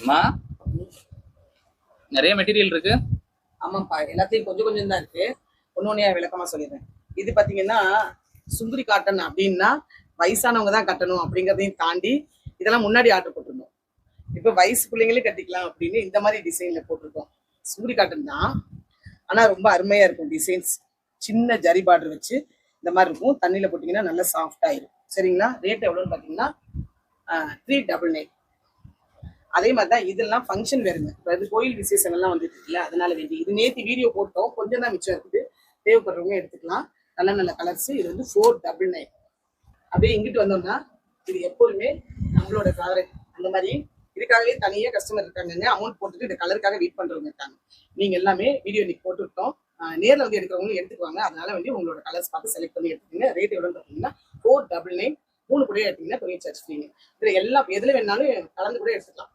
அம்மா நிறைய மெட்டீரியல் இருக்கு. ஆமாப்பா, எல்லாத்தையும் கொஞ்சம் கொஞ்சம் தான் இருக்கு. ஒன்னொன்னையா விளக்கமா சொல்லிடுறேன். இது பாத்தீங்கன்னா சுங்குடி காட்டன் அப்படின்னா வயசானவங்க தான் கட்டணும் அப்படிங்கிறதையும் தாண்டி இதெல்லாம் முன்னாடி ஆர்டர் போட்டிருந்தோம். இப்ப வயசு பிள்ளைங்களே கட்டிக்கலாம் அப்படின்னு இந்த மாதிரி டிசைன்ல போட்டிருக்கோம். சுங்குடி காட்டன் தான், ஆனா ரொம்ப அருமையா இருக்கும் டிசைன்ஸ். சின்ன ஜரி பார்டர் வச்சு இந்த மாதிரி இருக்கும். தண்ணியில போட்டீங்கன்னா நல்லா சாஃப்ட் ஆயிரும். சரிங்களா? ரேட் எவ்வளோன்னு பாத்தீங்கன்னா 399. அதே மாதிரிதான் இதெல்லாம் ஃபங்க்ஷன் வேறுங்க. அதாவது கோயில் விசேஷங்கள்லாம் வந்துட்டு இருக்குல்ல, அதனால வேண்டி இது நேற்று வீடியோ போட்டோம், கொஞ்சம் தான் மிச்சம் இருக்குது. தேவைப்படுறவங்க எடுத்துக்கலாம். நல்ல நல்ல கலர்ஸ். இது வந்து 499. அப்படியே இங்கிட்டு வந்தோம்னா இது எப்போதுமே நம்மளோட ஃபேவரட். அந்த மாதிரி இதுக்காகவே தனியாக கஸ்டமர் இருக்காங்க, அமௌண்ட் போட்டுட்டு இந்த கலருக்காக வெயிட் பண்றவங்க இருக்காங்க. நீங்க எல்லாமே வீடியோ இன்னைக்கு போட்டுவிட்டோம். நேரில் வந்து எடுக்கிறவங்களும் எடுத்துக்குவாங்க. அதனால வந்து உங்களோட கலர்ஸ் பார்த்து செலக்ட் பண்ணி எடுத்துக்கோங்க. ரேட் எவ்வளோன்னு பார்த்தீங்கன்னா 499. 3 கூட எடுத்தீங்கன்னா கொரியர் சார்ஜ் ஃப்ரீங்க. இதுல எல்லாம் எதுல வேணாலும் கலந்து கூட எடுத்துக்கலாம்.